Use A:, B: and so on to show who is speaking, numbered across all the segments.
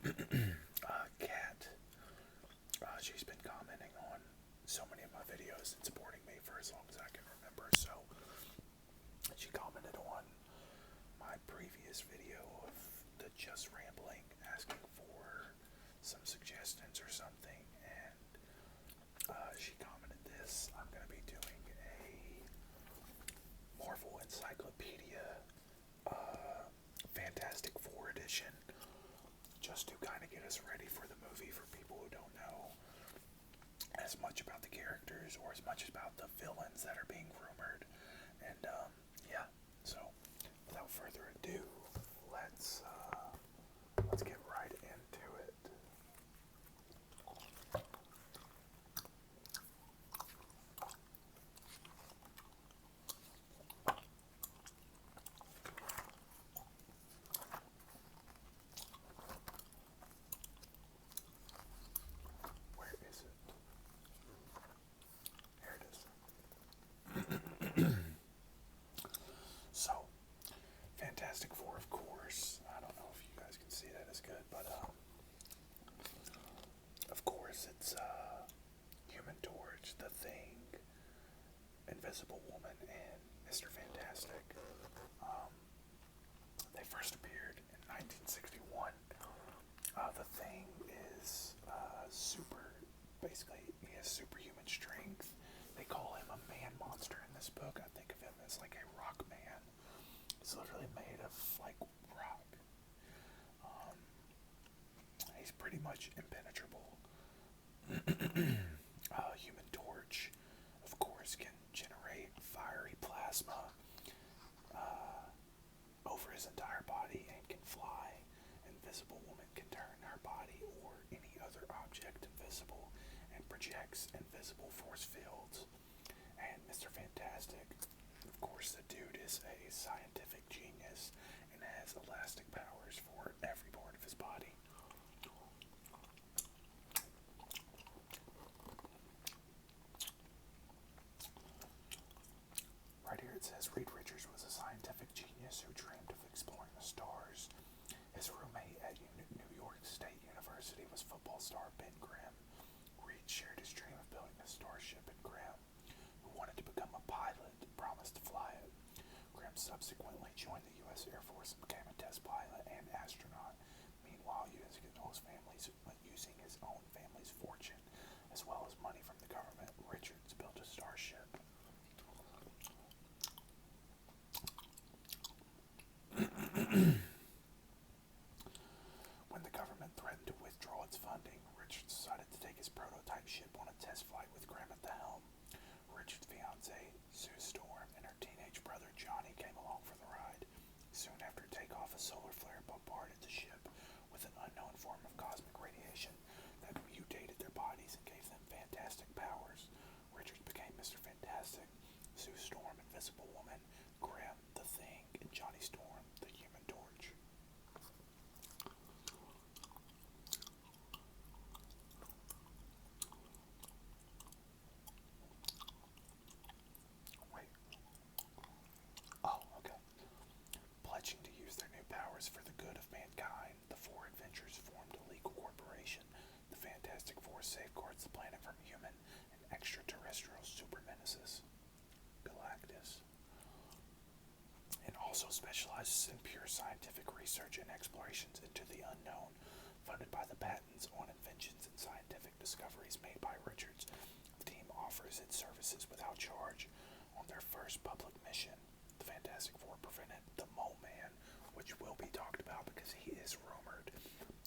A: Kat, she's been commenting on so many of my videos and supporting me for as long as I can remember. So she commented on my previous video of the just rambling, asking for some suggestions or something, and she commented this. I'm going to be doing a Marvel Encyclopedia Fantastic Four edition, just to kind of get us ready for the movie for people who don't know as much about the characters or as much about the villains that are being rumored. And yeah, so without further ado, let's get right into it. Where is it? Here it is. So, Fantastic Four, of course. I don't know if you guys can see that as good, but of course it's Human Torch, The Thing, Invisible Woman, and Mr. Fantastic. They first appeared in 1961. The Thing is basically, he has superhuman strength. They call him a man monster in this book. I think of him as like a rock man. He's literally made of like rock. He's pretty much impenetrable. Human Torch, of course, can generate fiery plasma over his entire body and can fly. Invisible Woman can turn her body or any other object invisible and projects invisible force fields. And Mr. Fantastic, of course, the dude is a scientific genius and has elastic powers for every part of his body. Right here it says Reed Richards was a scientific genius who dreamed of exploring the stars. His roommate at New York State University was football star Ben Grimm. Reed shared his dream of building a starship, and Grimm, who wanted to become a pilot, promised to fly it. Grimm subsequently joined the U.S. Air Force and became a test pilot and astronaut. Meanwhile, using his own family's fortune, as well as money from the government, Richards built a starship. When the government threatened to withdraw its funding, Richards decided to take his prototype ship on a test flight with Grimm at the helm. Richards' fiancée, Sue Storm, and her teenage brother Johnny came along for the ride. Soon after takeoff, a solar flare bombarded the ship with an unknown form of cosmic radiation that mutated their bodies and gave them fantastic powers. Richards became Mr. Fantastic, Sue Storm, Invisible Woman, Grimm, The Thing, and Johnny Storm, the Human Torch. Wait. Oh, okay. Pledging to use their new powers for the good of mankind, the four adventurers formed a legal corporation. The Fantastic Four safeguards the planet from human and extraterrestrial super menaces. Galactus. And also specializes in pure scientific research and explorations into the unknown, funded by the patents on inventions and scientific discoveries made by Richards. The team offers its services without charge. On their first public mission, the Fantastic Four prevented the Mole Man, which will be talked about because he is rumored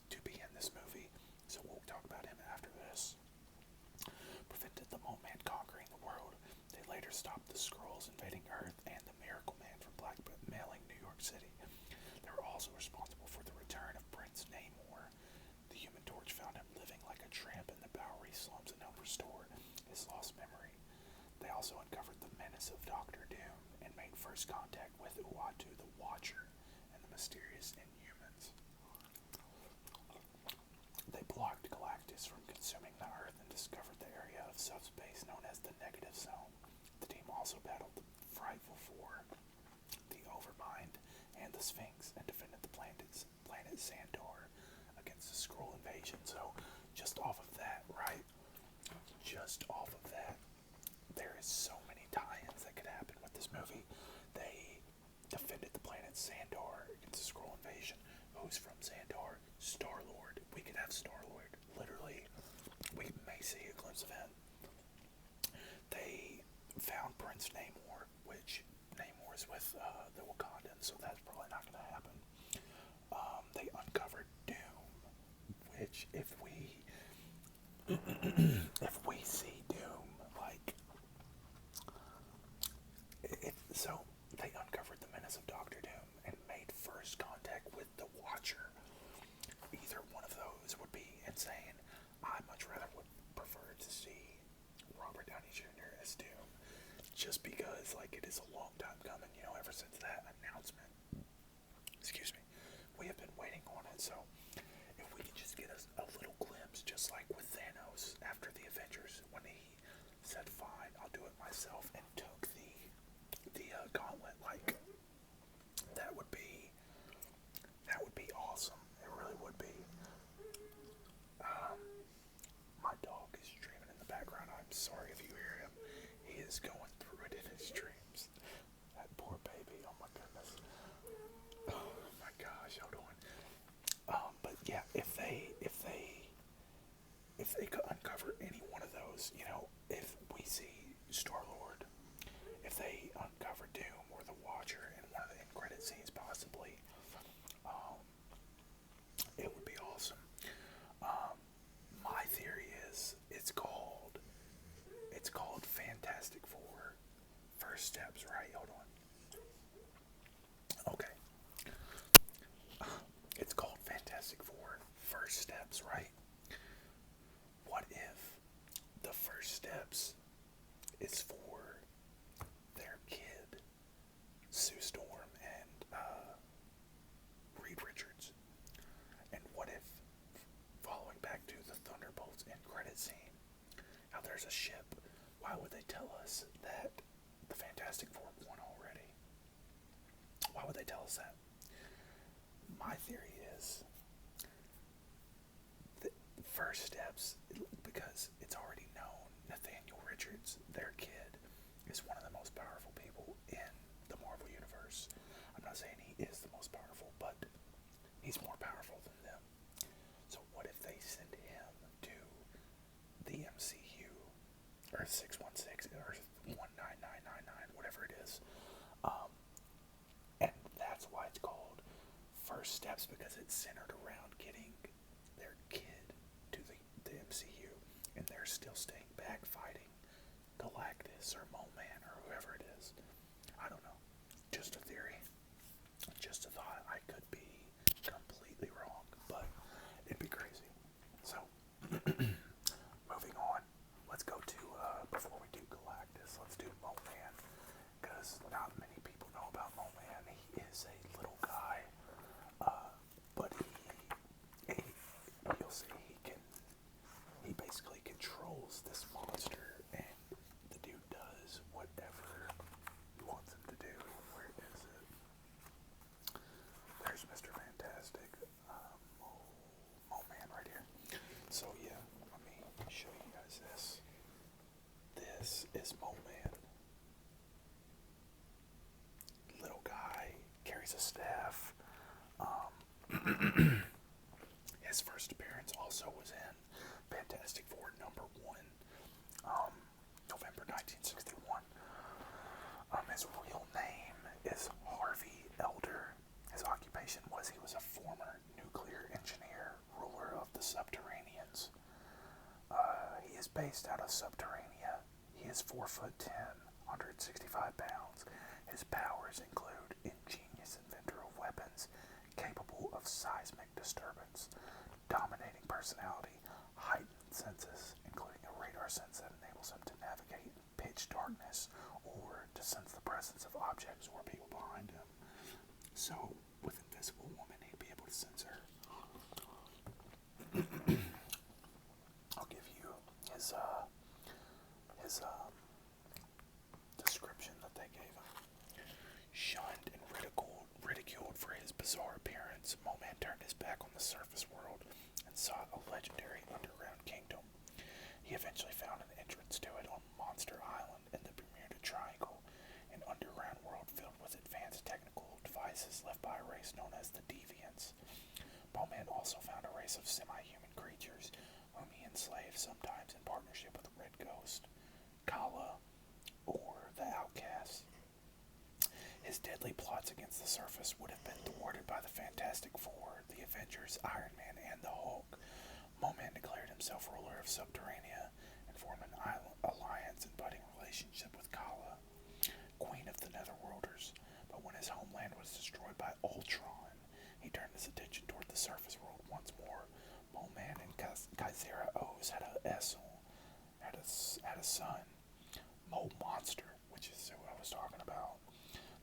A: to be in this movie, so we'll talk about him after this. Prevented the Mole Man conquering the world. They later stopped the Skrulls invading Earth and the Miracle Man from blackmailing New York City. They were also responsible for the return of Prince Namor. The Human Torch found him living like a tramp in the Bowery slums and helped restore his lost memory. They also uncovered the menace of Doctor Doom and made first contact with Uatu the Watcher and the mysterious Inhumans. They blocked Galactus from consuming the Earth and discovered the area of subspace known as the Negative Zone. The team also battled the Frightful Four, the Overmind, and the Sphinx, and defended the planet Xandar against against the Skrull invasion. So just off of that, right? Just off of that, there is so many tie-ins that could happen with this movie. They defended the planet Sandor against the Skrull invasion. Who's from Sandor? Star-Lord. We could have Star-Lord. Literally, we may see a glimpse of him. They found Prince Namor, which Namor is with the Wakandans, so that's probably not going to happen. They uncovered Doom, which if we see Doom, like, so they uncovered the menace of Doctor Doom and made first contact with the Watcher. Either one of those would be insane. I much rather would prefer to see Robert Downey Jr. as Doom, just because, like, it is a long time coming, ever since that announcement. Excuse me. We have been waiting on it, so if we could just get a little glimpse, just like with Thanos after the Avengers, when he said, "Fine, I'll do it myself," and took the gauntlet, like, that would be awesome. It really would be. My dog is dreaming in the background. I'm sorry if you hear him. He is going through it in his dreams. That poor baby. Oh my goodness. Oh my gosh. Hold on. But yeah, if they could uncover any one of those, if we see Star-Lord, if they uncover Doom or the Watcher in one of the end credit scenes, possibly, it would be awesome. My theory is it's called Fantastic Four First Steps, right? Hold on. Okay. It's called Fantastic Four First Steps, right? What if the first steps is for their kid, Sue Storm and Reed Richards? And what if, following back to the Thunderbolts end credit scene, how there's a ship, why would they tell us that the Fantastic Four won already? Why would they tell us that? My theory is that first steps, because it's already known, Nathaniel Richards, their kid, is one of the most powerful people in the Marvel Universe. I'm not saying he is the most powerful, but he's more powerful than them. So what if they send him to the MCU, Earth 616, Earth 19999, whatever it is, and that's why it's called First Steps, because it's centered around getting their kid to the MCU, and they're still staying back fighting Galactus or Mole-Man or whoever it is. I don't know. Just a theory. Just a thought. I could be completely wrong, but it'd be crazy. So, moving on. Let's go to, before we do Galactus, let's do Mole-Man, because not many people know about Mole-Man. He is a little guy, but you'll see, he basically controls this monster, and the dude does whatever he wants him to do. Where is it? There's Mr. Fantastic, Mole-Man right here. So yeah, let me show you guys this. This is Mole-Man. Little guy, carries a staff. His first appearance also was in Fantastic Four #1, November 1961. His real name is Harvey Elder. His occupation was he was a former nuclear engineer, ruler of the Subterraneans. He is based out of Subterranea. He is 4'10", 165 pounds. His powers include ingenious inventor of weapons, capable of seismic disturbance, dominating personality, heightened senses, including a radar sense that enables him to navigate in pitch darkness or to sense the presence of objects or people behind him. So, with Invisible Woman, he'd be able to sense her. I'll give you his description that they gave him. Shunned and ridiculed for his bizarre appearance, Mole-Man turned his back on the surface world and sought a legendary underground kingdom. He eventually found an entrance to it on Monster Island in the Bermuda Triangle, an underground world filled with advanced technical devices left by a race known as the Deviants. Bowman also found a race of semi-human creatures whom he enslaved, sometimes in partnership with Red Ghost, Kala, or the Outcasts. His deadly plots against the surface would have been thwarted by the Fantastic Four, the Avengers, Iron Man, and the Hulk. Moman declared himself ruler of Subterranea and formed an alliance and budding relationship with Kala, queen of the Netherworlders. But when his homeland was destroyed by Ultron, he turned his attention toward the surface world once more. Moman and Kaisera Oz had a son, Mo Monster, which is who I was talking about.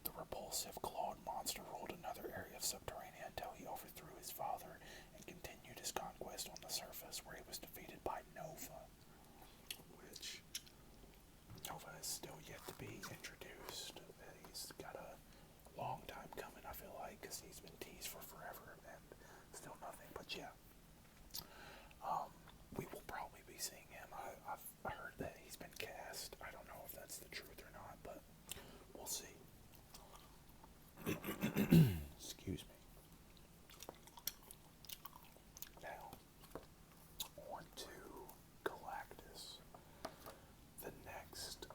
A: The repulsive clawed monster ruled another area of Subterranea until he overthrew his father and continued his conquest on the surface, where he was defeated by Nova, which Nova is still yet to be introduced. He's got a long time coming, I feel like, because he's been teased for forever and still nothing. But yeah, we will probably be seeing him. I've heard that he's been cast. I don't know if that's the truth or not, but we'll see. Excuse me. Now, on to Galactus. The next,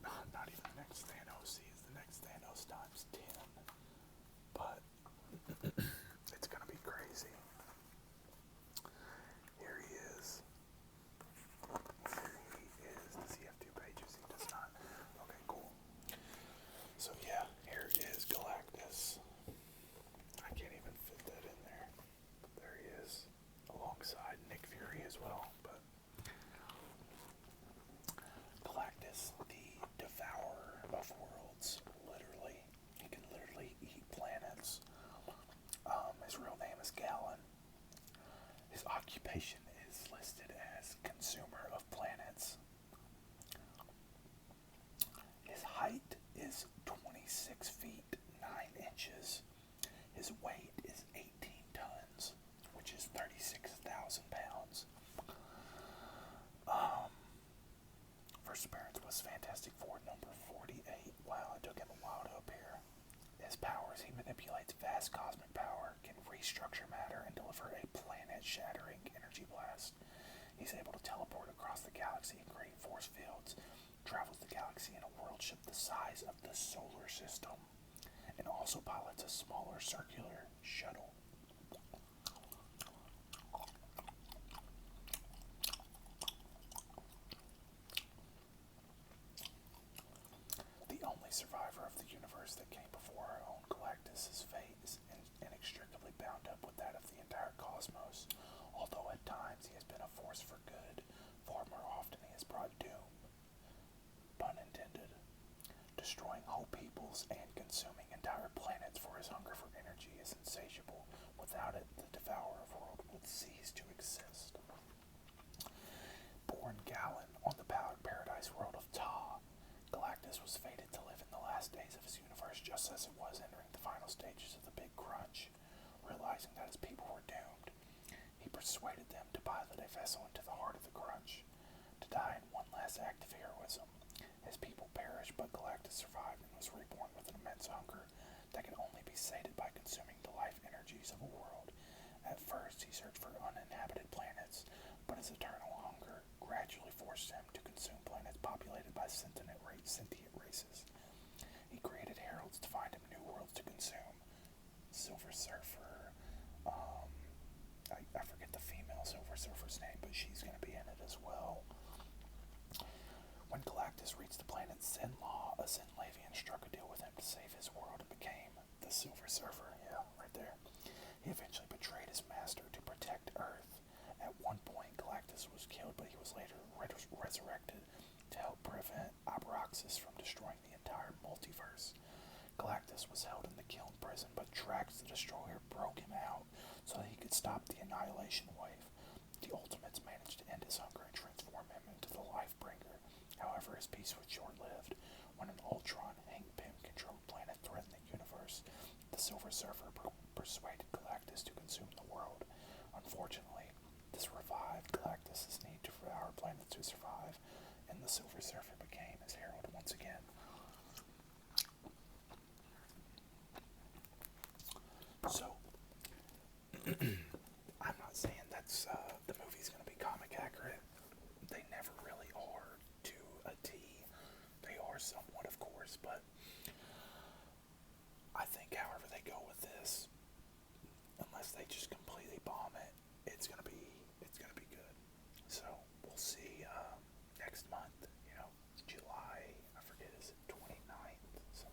A: not even the next Thanos, he is the next Thanos times 10. But it's gonna be crazy. Here he is. Does he have 2 pages? He does not. Okay, cool. So yeah, here is Galactus. I can't even fit that in there. There he is, alongside Nick Fury as well. But Galactus, the devourer of worlds, literally. He can literally eat planets. His real name is Galen. His occupation is listed as consumer of planets. His height is 26 feet 9 inches. His weight is 18 tons, which is 36,000 pounds. First appearance was Fantastic Four number 48. Wow, it took him a while to appear. His powers: he manipulates vast cosmic power, can restructure matter, and deliver a planet-shattering energy blast. He's able to teleport across the galaxy and create force fields, travels the galaxy in a world ship the size of the solar system, and also pilots a smaller circular shuttle. The only survivor of the universe that came before our own Galactus' fate is inextricably bound up with that of the entire cosmos. Although at times he has been a force for good, far more often he has brought doom. Pun intended. Destroying whole peoples and consuming entire planets, for his hunger for energy is insatiable. Without it, the devourer of world would cease to exist. Born Galen on the paradise world of Ta, Galactus was fated to live in the last days of his universe just as it was entering the final stages of the Big Crunch. Realizing that his people were doomed, he persuaded them to pilot a vessel into the heart of the Crunch, to die in one last act of heroism. His people perished, but Galactus survived and was reborn with an immense hunger that can only be sated by consuming the life energies of a world. At first, he searched for uninhabited planets, but his eternal hunger gradually forced him to consume planets populated by sentient races. He created heralds to find him new worlds to consume. Silver Surfer, I forget the female Silver Surfer's name, but she's going to be in it as well. When Galactus reached the planet Zenlaw, a Zenlavian struck a deal with him to save his world and became the Silver Surfer. Yeah, right there. He eventually betrayed his master to protect Earth. At one point, Galactus was killed, but he was later resurrected to help prevent Abraxas from destroying the entire multiverse. Galactus was held in the Kiln prison, but Drax the Destroyer broke him out so that he could stop the Annihilation Wave. The Ultimates managed to end his hunger and transform him into the Lifebringer. However, his peace was short-lived. When an Ultron Hank Pym-controlled planet threatened the universe, the Silver Surfer persuaded Galactus to consume the world. unfortunately, this revived Galactus' need to our planet to survive, and the Silver Surfer became his herald once again. So, I'm not saying that's the movie's going to be comic accurate. They never really are to a T. They are somewhat, of course, but I think however they go with this, unless they just completely bomb it, it's gonna be good. So we'll see next month. You know, it's July. I forget, is it 29th? So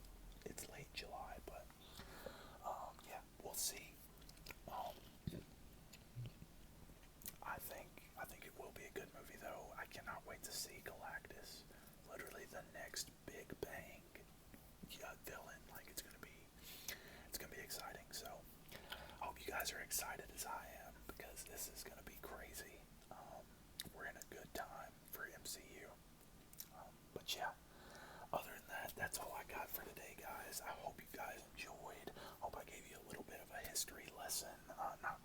A: it's late July, but yeah, we'll see. Um, I think it will be a good movie though. I cannot wait to see Galactus. Literally the next big bang villain. Like it's gonna be exciting. So I hope you guys are excited as I am because this is gonna be crazy. We're in a good time for MCU. But yeah, other than that, that's all I got for today, guys. I hope you guys enjoyed. Hope I gave you a little bit of a history lesson. Not